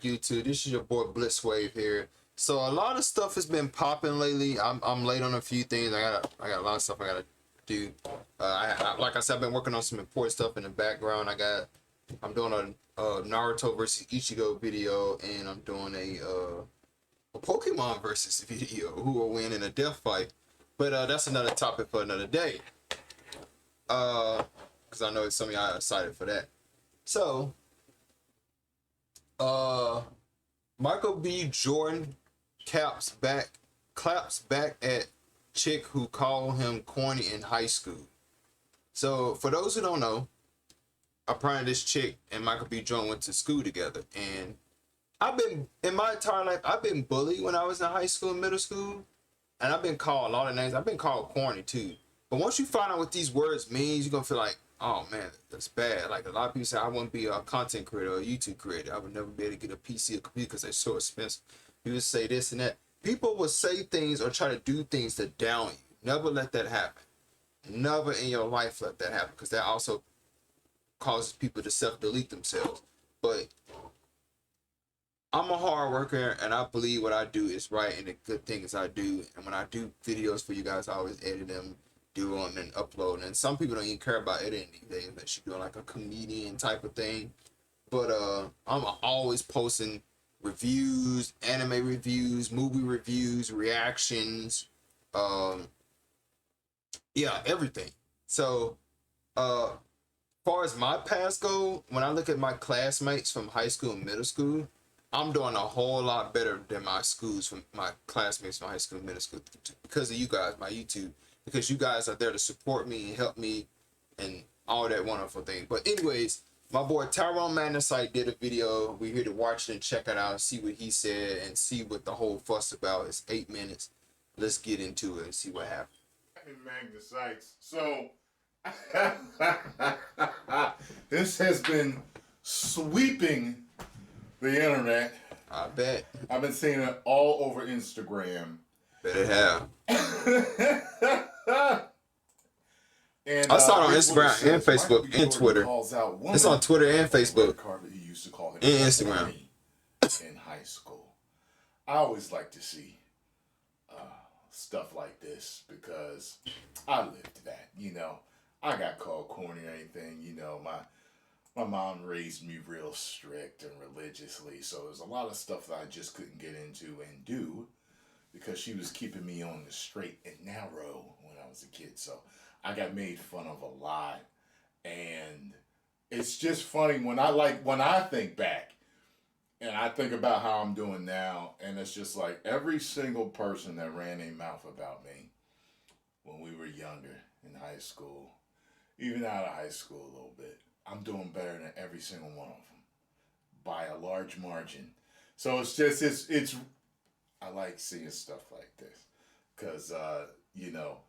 YouTube? This is your boy Blitzwave here. So a lot of stuff has been popping lately. I'm late on a few things. I got a lot of stuff I gotta do. Like I said, I've been working on some important stuff in the background. I'm doing a Naruto versus Ichigo video, and I'm doing a Pokemon versus video. Who will win in a death fight? But that's another topic for another day. Because I know some of y'all are excited for that. So, Michael B. Jordan claps back at chick who called him corny in high school. So, for those who don't know, apparently this chick and Michael B. Jordan went to school together, and in my entire life, I've been bullied when I was in high school and middle school, and I've been called a lot of names. I've been called corny too. But once you find out what these words mean, you're gonna feel like, oh man, that's bad. Like a lot of people say, I wouldn't be a content creator or a YouTube creator. I would never be able to get a PC or computer because they're so expensive. People say this and that. People will say things or try to do things to down you. Never let that happen. Never in your life let that happen, because that also causes people to self-delete themselves. But I'm a hard worker, and I believe what I do is right and the good things I do. And when I do videos for you guys, I always edit them, do them, and upload. And some people don't even care about editing these days. They should do like a comedian type of thing. But I'm always posting reviews, anime reviews, movie reviews, reactions, yeah, everything. So far as my past go, when I look at my classmates from high school and middle school, I'm doing a whole lot better than my classmates from high school and middle school, because of you guys, my YouTube, because you guys are there to support me and help me and all that wonderful thing. But anyways, my boy Tyrone Magnusite did a video. We're here to watch it and check it out and see what he said and see what the whole fuss about. It's 8 minutes. Let's get into it and see what happens. Magnesites. So this has been sweeping the internet. I bet. I've been seeing it all over Instagram. Bet it have. And I saw it on Instagram and Facebook and Twitter. It's on Twitter and Facebook He used to call him and Instagram. In high school. I always like to see stuff like this because I lived that. You know, I got called corny or anything. You know, my mom raised me real strict and religiously, so there's a lot of stuff that I just couldn't get into and do because she was keeping me on the straight and narrow when I was a kid. So I got made fun of a lot, and it's just funny when I think back and I think about how I'm doing now, and it's just like every single person that ran their mouth about me when we were younger in high school, even out of high school a little bit, I'm doing better than every single one of them by a large margin. So it's just, it's I like seeing stuff like this because, you know,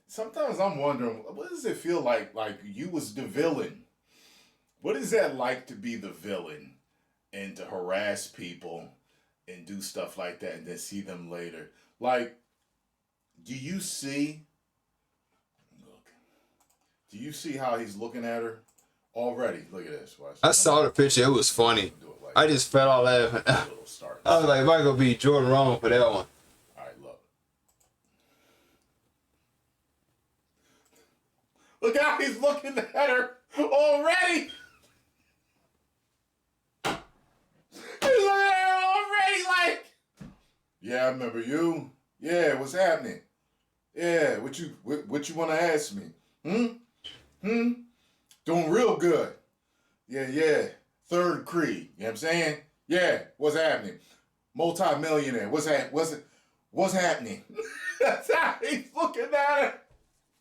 sometimes I'm wondering, what does it feel like you was the villain? What is that like to be the villain and to harass people and do stuff like that and then see them later? Like, do you see how he's looking at her already? Look at this. Watch. I saw the picture. It was funny. I just fell out laughing. I was like, Michael B. Jordan wrong for that one. All right, look. Look how he's looking at her already. He's looking at her already like, yeah, I remember you. Yeah, what's happening? Yeah, what you want to ask me? Doing real good. Yeah. Third Creed. You know what I'm saying? Yeah, what's happening? Multi-millionaire. What's happening? That's how he's looking at it.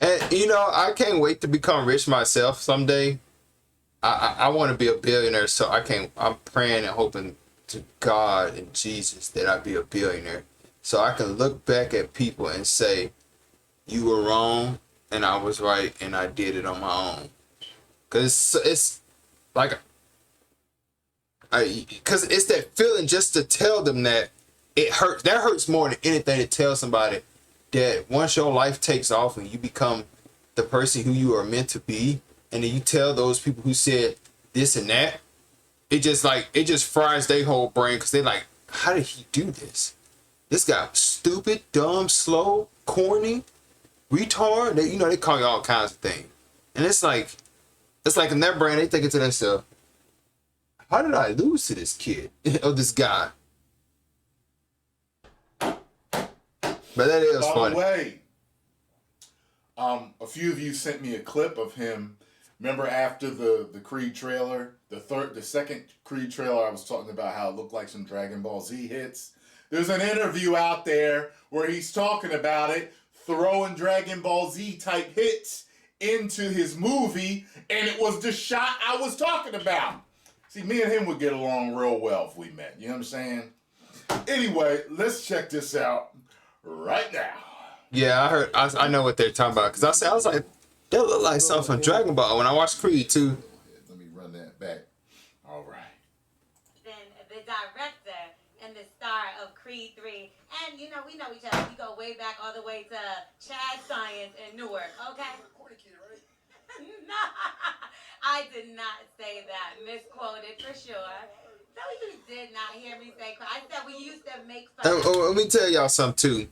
And you know, I can't wait to become rich myself someday. I want to be a billionaire, so I'm praying and hoping to God and Jesus that I be a billionaire, so I can look back at people and say, you were wrong and I was right and I did it on my own. Cause it's like, cause it's that feeling just to tell them that it hurts. That hurts more than anything to tell somebody that once your life takes off and you become the person who you are meant to be, and then you tell those people who said this and that, it just fries their whole brain because they like, how did he do this? This guy stupid, dumb, slow, corny, retard. They call you all kinds of things, and it's like in their brain they thinking to themselves, how did I lose to this kid or this guy? But that is By funny. the way, a few of you sent me a clip of him. Remember after the Creed trailer, the second Creed trailer, I was talking about how it looked like some Dragon Ball Z hits. There's an interview out there where he's talking about it, throwing Dragon Ball Z type hits into his movie, and it was the shot I was talking about. See, me and him would get along real well if we met. You know what I'm saying? Anyway, let's check this out right now. Yeah, I heard. I know what they're talking about because I was like, that look like something from Dragon Ball when I watched Creed 2. Let me run that back. All right. Then the director and the star of Creed 3. And we know each other. We go way back all the way to Chad Science in Newark, okay? Corny kid, right? No, I did not say that. Misquoted for sure. No, you did not hear me say. I said we used to make fun. Let me tell y'all something too.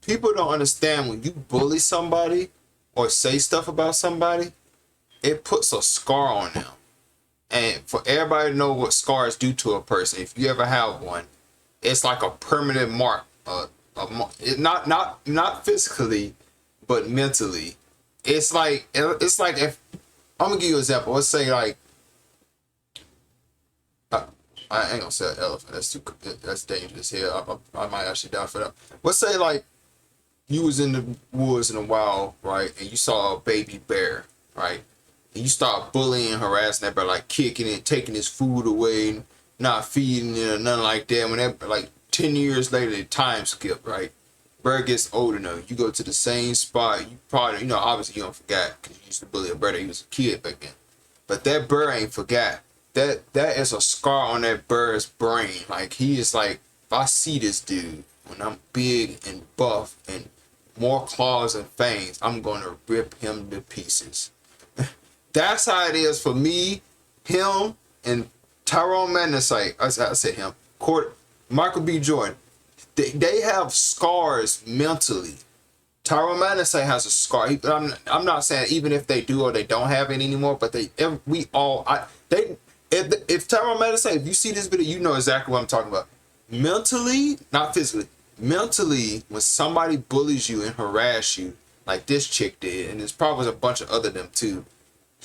People don't understand when you bully somebody or say stuff about somebody, it puts a scar on them. And for everybody to know what scars do to a person, if you ever have one, it's like a permanent mark. Not physically, but mentally. It's like if I'm gonna give you an example. Let's say like I ain't gonna say an elephant. That's dangerous here. I might actually die for that. Let's say like you was in the woods in the wild, right, and you saw a baby bear, right, and you start bullying, harassing that bear, like kicking it, taking his food away, not feeding it or nothing like that. When that, like 10 years later, the time skip, right? Bear gets old enough. You go to the same spot. You probably, obviously you don't forget because you used to bully a bear that you was a kid back then. But that bear ain't forgot. That is a scar on that bird's brain. Like he is like, if I see this dude when I'm big and buff and more claws and fangs, I'm gonna rip him to pieces. That's how it is for me, him, and Tyrone Madnessite. I said him. Michael B. Jordan. They have scars mentally. Tyrone Madnessite has a scar. I'm not saying even if they do or they don't have it anymore, but if Tyrone Madnessite, if you see this video, you know exactly what I'm talking about. Mentally, not physically. Mentally, when somebody bullies you and harass you, like this chick did, and there's probably a bunch of other them too,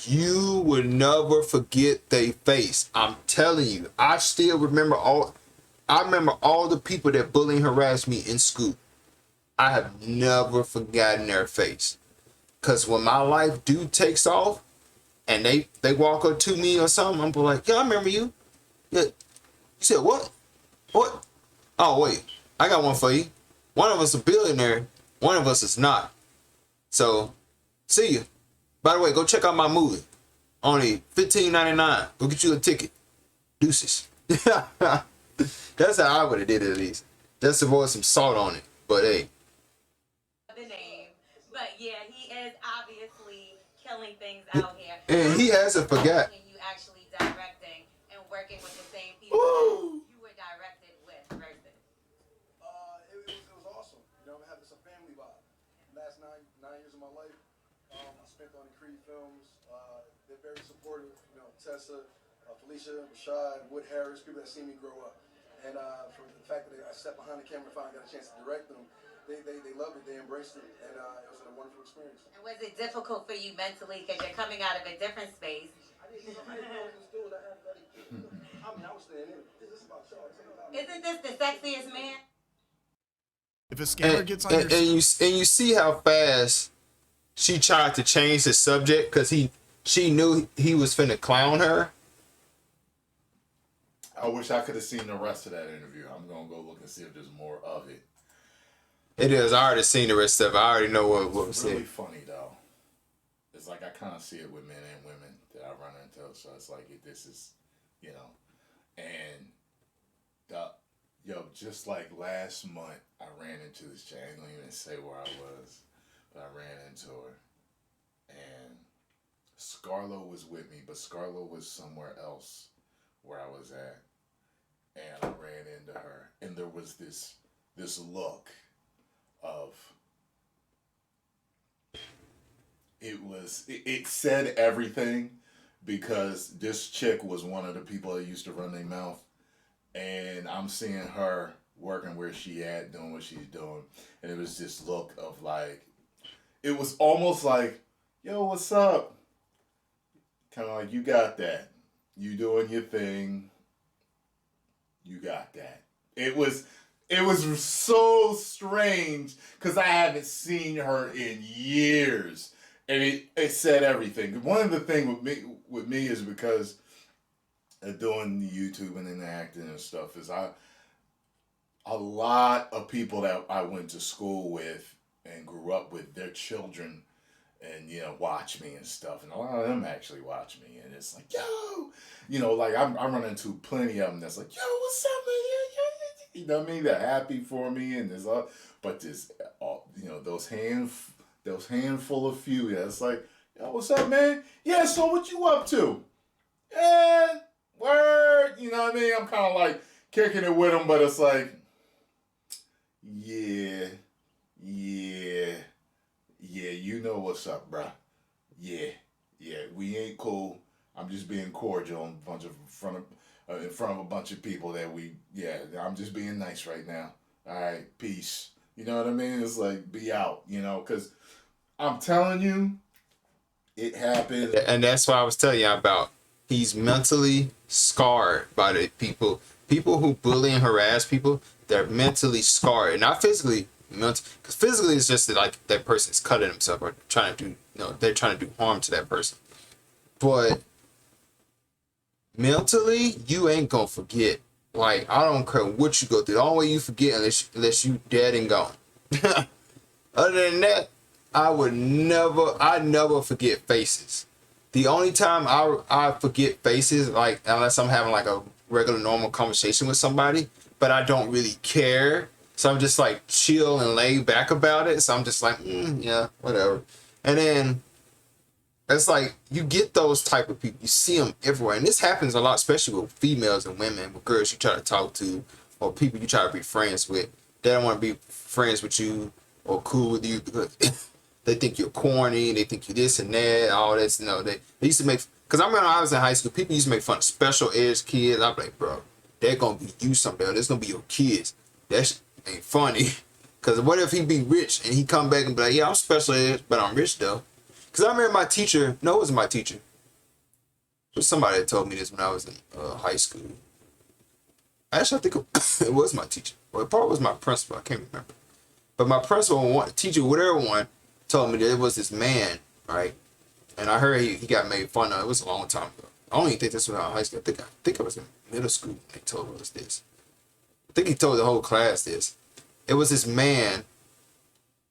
you will never forget their face. I'm telling you. I remember all the people that bully and harassed me in school. I have never forgotten their face. Cause when my life takes off and they walk up to me or something, I'm like, yeah, I remember you. Yeah. You said what? What? Oh wait. I got one for you. One of us a billionaire, one of us is not. So, see you. By the way, go check out my movie. Only $15.99. Go get you a ticket. Deuces. That's how I would have did it at least. Just to avoid some salt on it. But hey. The name. But yeah, he is obviously killing things out here. And he hasn't forgot. And you actually directing and working with the same people Ooh. you were directed with versus. It was awesome. I had some family vibe. Last nine years of my life, I spent on the Creed films. They're very supportive. Tessa, Felicia, Rashad, Wood Harris, people that seen me grow up. And from the fact that I sat behind the camera and finally got a chance to direct them, they loved it, they embraced it, and it was a wonderful experience. And was it difficult for you mentally because you're coming out of a different space? I didn't know this dude. I was staying in it. This is about y'all. Isn't this the sexiest man? If a scammer gets on your and you see how fast she tried to change the subject because she knew he was finna clown her. I wish I could have seen the rest of that interview. I'm going to go look and see if there's more of it. It is. I already seen the rest of it. I already know what was It's said. really funny, though. It's like I kind of see it with men and women that I run into. So it's like, this is, and just like last month, I ran into this chick. I ain't going to even say where I was, but I ran into her. And Scarlo was with me, but Scarlo was somewhere else where I was at, and I ran into her, and there was this look of, it said everything, because this chick was one of the people that used to run their mouth, and I'm seeing her working where she at, doing what she's doing, and it was this look of like, it was almost like, yo, what's up? Kind of like, you got that. You doing your thing. You got that. It was so strange because I haven't seen her in years, and it said everything. One of the things with me is because of doing the YouTube and the acting and stuff is a lot of people that I went to school with and grew up with, their children, and watch me and stuff, and a lot of them actually watch me, and it's like, yo, like I run into plenty of them that's like, yo, what's up, man? Yeah. You know what I mean? They're happy for me, and there's but there's those handful of few that's like, yo, what's up, man? Yeah, so what you up to? Yeah, word. You know what I mean? I'm kind of like kicking it with them, but it's like, yeah, you know what's up, bruh. Yeah, we ain't cool. I'm just being cordial in front of a bunch of people that I'm just being nice right now. All right, peace. You know what I mean? It's like, be out, because I'm telling you, it happened. And that's why I was telling you about, he's mentally scarred by the people who bully and harass people. They're mentally scarred, not physically. Because physically it's just like that person's cutting himself or trying to do, they're trying to do harm to that person. But mentally, you ain't gonna forget. Like, I don't care what you go through. The only way you forget unless you dead and gone. Other than that, I never forget faces. The only time I forget faces, like, unless I'm having like a regular normal conversation with somebody, but I don't really care. So I'm just like chill and laid back about it. So I'm just like, yeah, whatever. And then it's like, you get those type of people. You see them everywhere. And this happens a lot, especially with females and women, with girls you try to talk to, or people you try to be friends with. They don't want to be friends with you or cool with you because they think you're corny. They think you this and that, all this. They used to make, because I remember when I was in high school, people used to make fun of special ed kids. I'm like, bro, they're going to be you someday. That's going to be your kids. That ain't funny. Because what if he be rich and he come back and be like, yeah, I'm special ed, but I'm rich though. Because I remember my teacher, no, it wasn't my teacher. It was somebody that told me this when I was in high school. Actually, I think it was my teacher. Well, it probably was my principal. I can't remember. But my principal, teacher, whatever one, told me that it was this man, right? And I heard he got made fun of. It was a long time ago. I don't even think this was in high school. I think I was in middle school when they told us this. I think he told the whole class this. It was this man,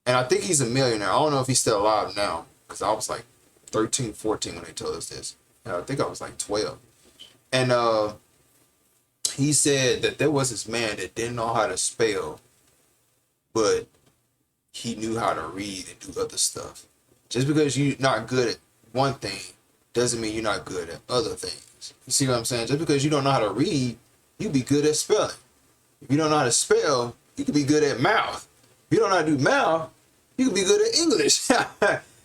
and I think he's a millionaire. I don't know if he's still alive now, because I was like 13, 14 when they told us this. And I think I was like 12. And he said that there was this man that didn't know how to spell, but he knew how to read and do other stuff. Just because you're not good at one thing doesn't mean you're not good at other things. You see what I'm saying? Just because you don't know how to read, you be good at spelling. If you don't know how to spell, you can be good at mouth. If you don't know how to do mouth, you can be good at English.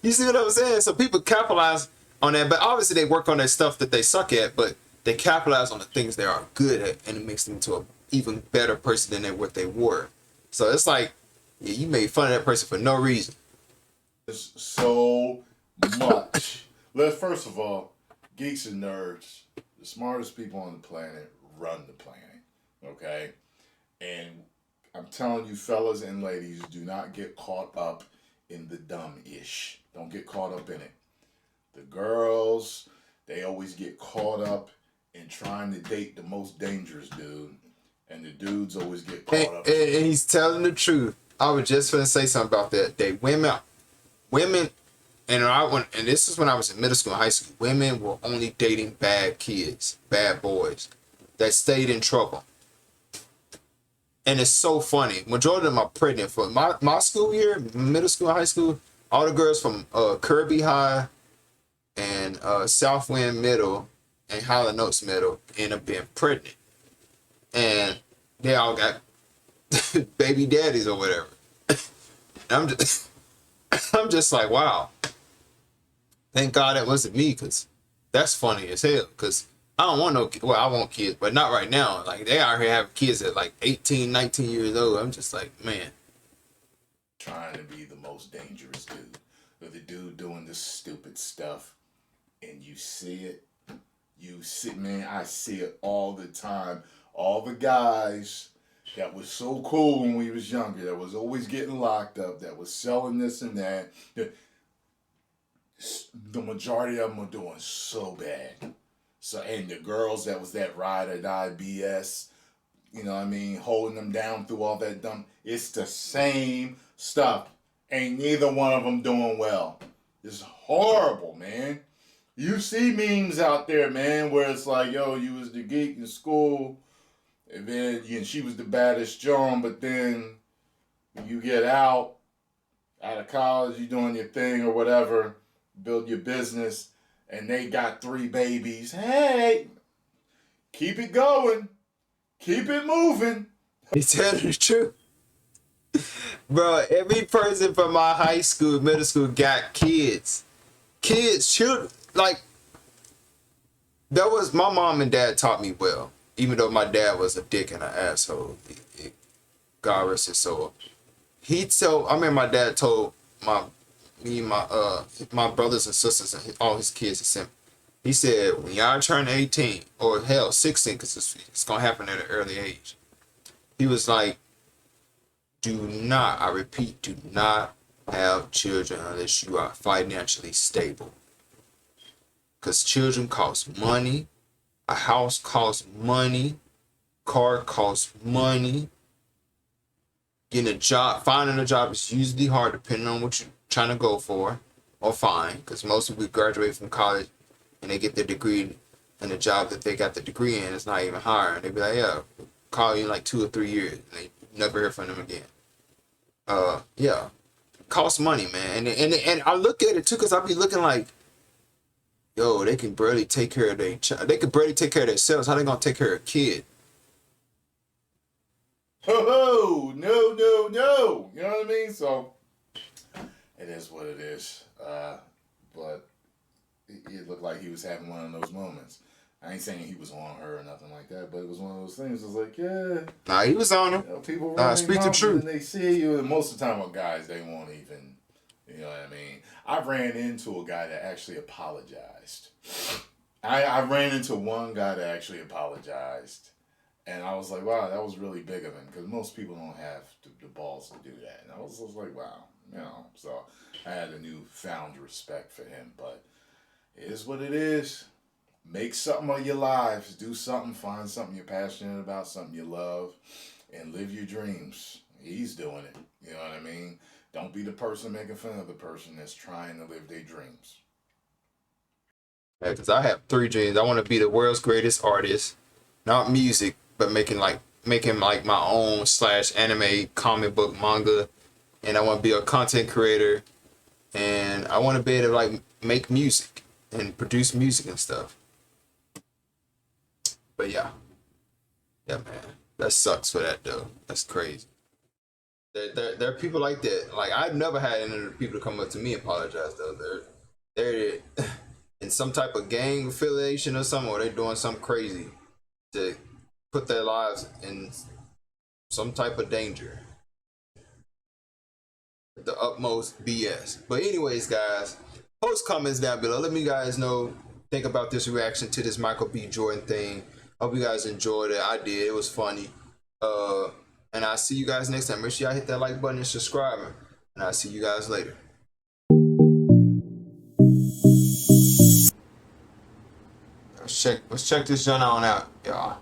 You see what I'm saying? So people capitalize on that, but obviously they work on that stuff that they suck at, but they capitalize on the things they are good at, and it makes them to an even better person than what they were. So it's like, yeah, you made fun of that person for no reason. There's so much. First of all, geeks and nerds, the smartest people on the planet run the planet, okay? And I'm telling you, fellas and ladies, do not get caught up in the dumb-ish. Don't get caught up in it. The girls, they always get caught up in trying to date the most dangerous dude. And the dudes always get caught up. And he's telling the truth. I was just going to say something about that. Women, and this is when I was in middle school and high school, women were only dating bad kids, bad boys that stayed in trouble. And it's so funny. Majority of them are pregnant. For my school year, middle school and high school, all the girls from Kirby High and Southwind Middle and High Notes Metal end up being pregnant, and they all got baby daddies or whatever. I'm just, I'm just like, wow. Thank God that wasn't me, cause that's funny as hell. Cause I don't want no, well, I want kids, but not right now. Like they out here having kids at like 18, 19 years old. I'm just like, man. Trying to be the most dangerous dude, or the dude doing this stupid stuff, and you see it. You see, man, I see it all the time. All the guys that was so cool when we was younger, that was always getting locked up, that was selling this and that. The majority of them are doing so bad. So, and the girls that was that ride or die BS, you know what I mean, holding them down through all that dumb. It's the same stuff. Ain't neither one of them doing well. It's horrible, man. You see memes out there, man, where it's like, yo, you was the geek in school, and then she was the baddest Joan, but then when you get out of college, you doing your thing or whatever, build your business, and they got 3 babies. Hey, keep it going. Keep it moving. He's telling the truth. Bro, every person from my high school, middle school got kids. Kids, children. Like, that was, my mom and dad taught me well. Even though my dad was a dick and an asshole. God rest his soul. I remember my dad told my brothers and sisters and all his kids, he said, when y'all turn 18, or hell, 16, because it's going to happen at an early age. He was like, do not, I repeat, do not have children unless you are financially stable. Because children cost money, a house costs money, car costs money. Getting a job, finding a job is usually hard depending on what you're trying to go for or find. Because most people graduate from college and they get their degree, and the job that they got the degree in is not even hiring. They be like, yeah, call you in like 2 or 3 years. And they never hear from them again. Yeah. Costs money, man. And I look at it too, because I be looking like, yo, they can barely take care of their child. They can barely take care of themselves. How they gonna take care of a kid? Ho, no, no, no. You know what I mean? So, it is what it is. But it looked like he was having one of those moments. I ain't saying he was on her or nothing like that, but it was one of those things. It was like, yeah. Nah, he was on him. You know, people really speak the truth. And they see you, and most of the time with guys, they won't even, you know what I mean? I ran into a guy that actually apologized. I ran into one guy that actually apologized. And I was like, wow, that was really big of him, because most people don't have the balls to do that. And I was just like, wow, you know. So I had a newfound respect for him. But it is what it is. Make something of your lives. Do something. Find something you're passionate about, something you love, and live your dreams. He's doing it. You know what I mean? Don't be the person making fun of the person that's trying to live their dreams. Yeah, because I have 3 dreams. I want to be the world's greatest artist. Not music, but making like my own / anime, comic book, manga. And I want to be a content creator. And I want to be able to like make music and produce music and stuff. But yeah, man, that sucks for that though. That's crazy. There are people like that. Like, I've never had any of the people to come up to me and apologize though. They're in some type of gang affiliation or something, or they're doing something crazy to put their lives in some type of danger. The utmost BS. But anyways, guys, post comments down below. Let me guys know, think about this reaction to this Michael B. Jordan thing. Hope you guys enjoyed it. I did. It was funny. And I'll see you guys next time. Make sure y'all hit that like button and subscribe. And I'll see you guys later. Let's check this joint on out, y'all.